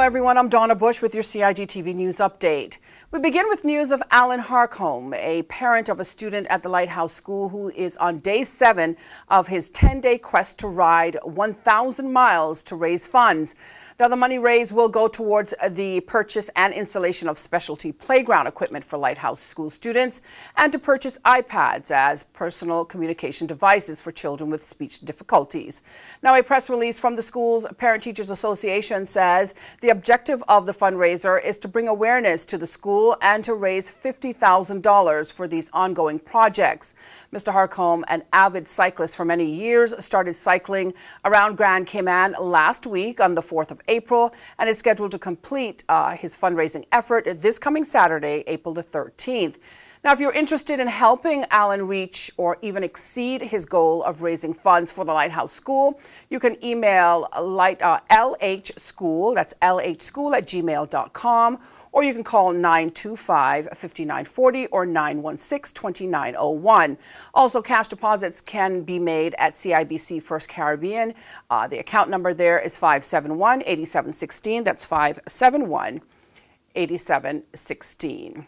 everyone, I'm Donna Bush with your CIGTV News Update. We begin with news of Alan Harcombe, a parent of a student at the Lighthouse School who is on day 7 of his 10-day quest to ride 1,000 miles to raise funds. Now, the money raised will go towards the purchase and installation of specialty playground equipment for Lighthouse School students and to purchase iPads as personal communication devices for children with speech difficulties. Now, a press release from the school's Parent Teachers Association says the objective of the fundraiser is to bring awareness to the school and to raise $50,000 for these ongoing projects. Mr. Harcombe, an avid cyclist for many years, started cycling around Grand Cayman last week on the 4th of April and is scheduled to complete his fundraising effort this coming Saturday, April the 13th. Now, if you're interested in helping Alan reach or even exceed his goal of raising funds for the Lighthouse School, you can email LHSchool, that's lhschool@gmail.com, or you can call 925-5940 or 916-2901. Also, cash deposits can be made at CIBC First Caribbean. The account number there is 571-8716. That's 571-8716.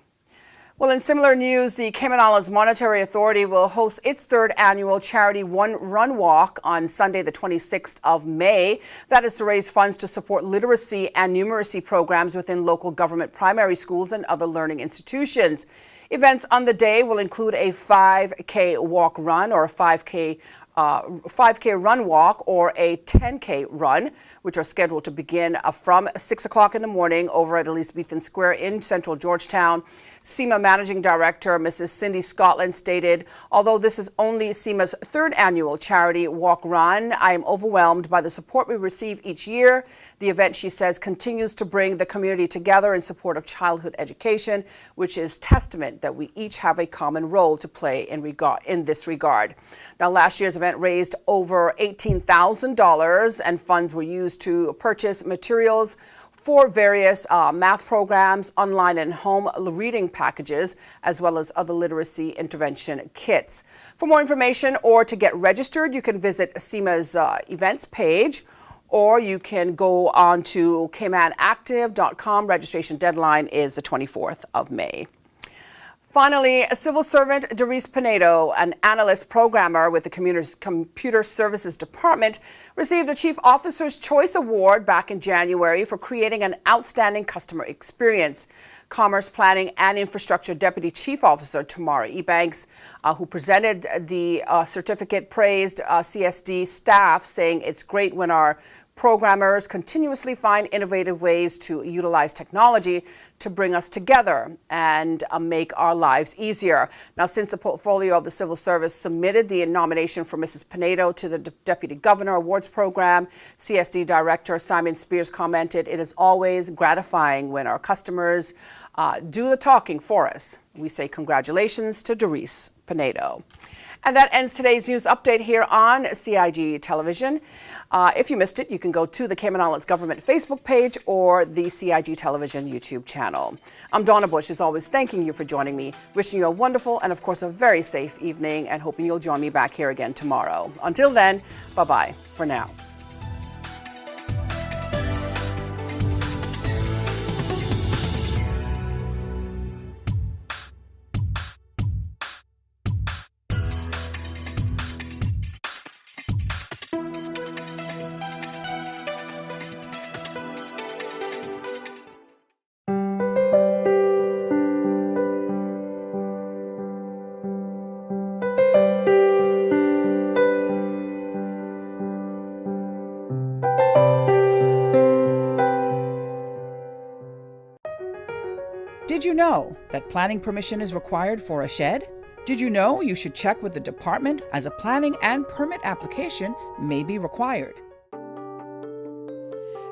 Well, in similar news, the Cayman Islands Monetary Authority will host its 3rd annual Charity Run Walk on Sunday, the 26th of May. That is to raise funds to support literacy and numeracy programs within local government primary schools and other learning institutions. Events on the day will include a 5K walk run or a 5K run walk or a 10K run, which are scheduled to begin from 6 o'clock in the morning over at Elizabethan Square in central Georgetown. CMA Managing Director Mrs. Cindy Scotland stated, although this is only CMA's 3rd annual charity walk run, I am overwhelmed by the support we receive each year. The event, she says, continues to bring the community together in support of childhood education, which is testament that we each have a common role to play in this regard. Now, last year's event raised over $18,000 and funds were used to purchase materials for various math programs, online and home reading packages, as well as other literacy intervention kits. For more information or to get registered, you can visit CMA's events page, or you can go on to caymanactive.com. Registration deadline is the 24th of May. Finally, civil servant Doris Pinedo, an analyst programmer with the Computer Services Department, received a Chief Officer's Choice Award back in January for creating an outstanding customer experience. Commerce Planning and Infrastructure Deputy Chief Officer Tamara Ebanks, who presented the certificate, praised CSD staff, saying it's great when our programmers continuously find innovative ways to utilize technology to bring us together and make our lives easier. Now, since the portfolio of the Civil Service submitted the nomination for Mrs. Pinedo to the Deputy Governor Awards Program, CSD Director Simon Spears commented, "It is always gratifying when our customers do the talking for us." We say congratulations to Doris Pinedo. And that ends today's news update here on CIG Television. If you missed it, you can go to the Cayman Islands Government Facebook page or the CIG Television YouTube channel. I'm Donna Bush, as always, thanking you for joining me, wishing you a wonderful and, of course, a very safe evening, and hoping you'll join me back here again tomorrow. Until then, bye-bye for now. Did you know that planning permission is required for a shed? Did you know you should check with the department as a planning and permit application may be required?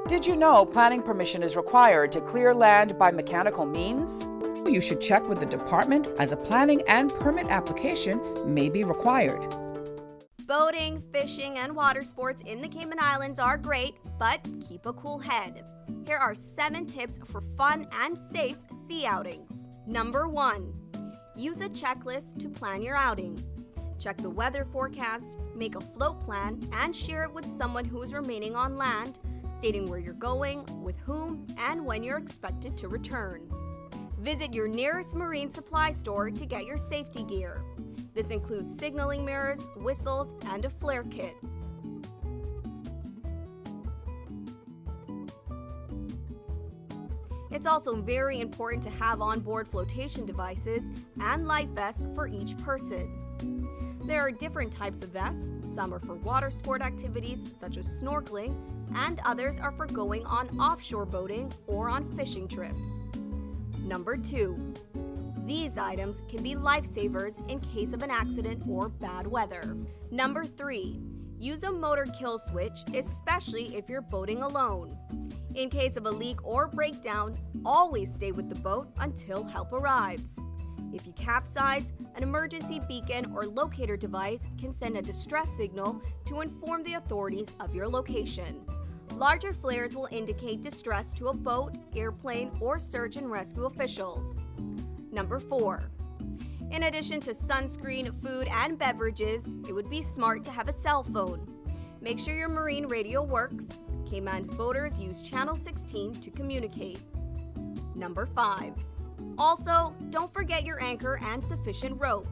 Did you know planning permission is required to clear land by mechanical means? You should check with the department as a planning and permit application may be required. Boating, fishing, and water sports in the Cayman Islands are great, but keep a cool head. Here are 7 tips for fun and safe sea outings. Number 1. Use a checklist to plan your outing. Check the weather forecast, make a float plan, and share it with someone who is remaining on land, stating where you're going, with whom, and when you're expected to return. Visit your nearest marine supply store to get your safety gear. This includes signaling mirrors, whistles, and a flare kit. It's also very important to have onboard flotation devices and life vests for each person. There are different types of vests. Some are for water sport activities such as snorkeling, and others are for going on offshore boating or on fishing trips. Number 2. These items can be lifesavers in case of an accident or bad weather. Number 3. Use a motor kill switch, especially if you're boating alone. In case of a leak or breakdown, always stay with the boat until help arrives. If you capsize, an emergency beacon or locator device can send a distress signal to inform the authorities of your location. Larger flares will indicate distress to a boat, airplane, or search and rescue officials. Number 4. In addition to sunscreen, food, and beverages, it would be smart to have a cell phone. Make sure your marine radio works. Cayman boaters use Channel 16 to communicate. Number 5. Also, don't forget your anchor and sufficient rope.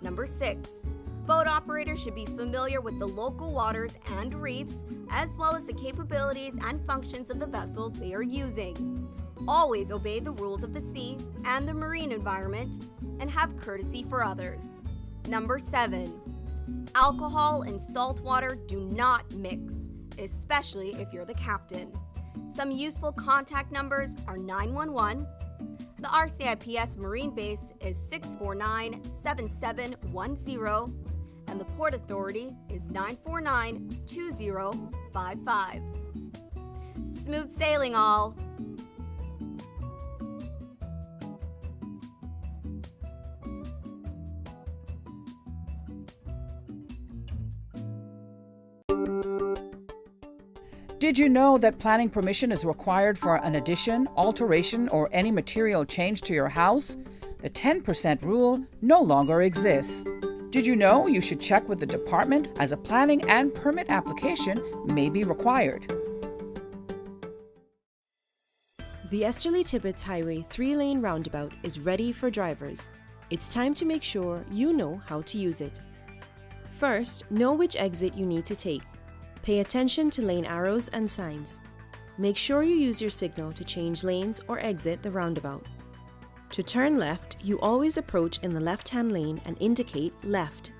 Number 6. Boat operators should be familiar with the local waters and reefs, as well as the capabilities and functions of the vessels they are using. Always obey the rules of the sea and the marine environment, and have courtesy for others. Number 7. Alcohol and salt water do not mix, especially if you're the captain. Some useful contact numbers are 911. The RCIPS Marine Base is 649-7710, and the Port Authority is 949-2055. Smooth sailing, all! Did you know that planning permission is required for an addition, alteration, or any material change to your house? The 10% rule no longer exists. Did you know you should check with the department as a planning and permit application may be required? The Esterly-Tibbetts Highway 3-lane roundabout is ready for drivers. It's time to make sure you know how to use it. First, know which exit you need to take. Pay attention to lane arrows and signs. Make sure you use your signal to change lanes or exit the roundabout. To turn left, you always approach in the left-hand lane and indicate left.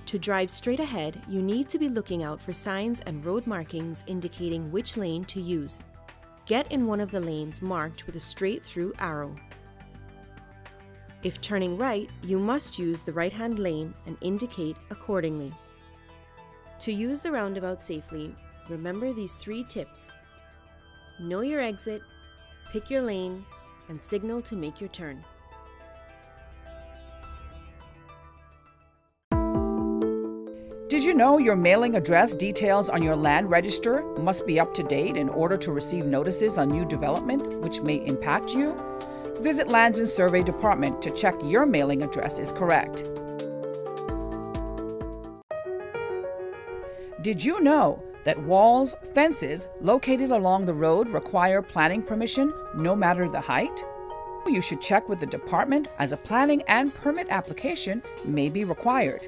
To drive straight ahead, you need to be looking out for signs and road markings indicating which lane to use. Get in one of the lanes marked with a straight-through arrow. If turning right, you must use the right-hand lane and indicate accordingly. To use the roundabout safely, remember these 3 tips. Know your exit, pick your lane, and signal to make your turn. Did you know your mailing address details on your land register must be up to date in order to receive notices on new development which may impact you? Visit Lands and Survey Department to check your mailing address is correct. Did you know that walls, fences located along the road require planning permission no matter the height? You should check with the department as a planning and permit application may be required.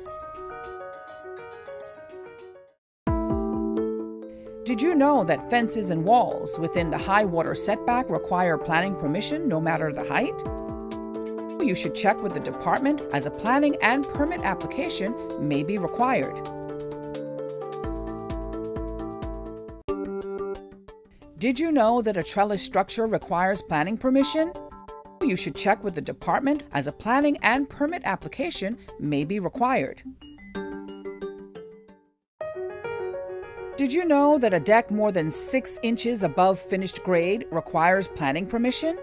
Did you know that fences and walls within the high water setback require planning permission no matter the height? You should check with the department as a planning and permit application may be required. Did you know that a trellis structure requires planning permission? You should check with the department as a planning and permit application may be required. Did you know that a deck more than 6 inches above finished grade requires planning permission?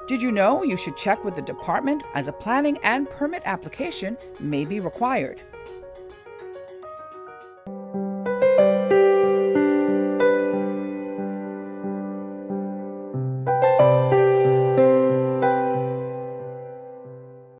Did you know you should check with the department as a planning and permit application may be required?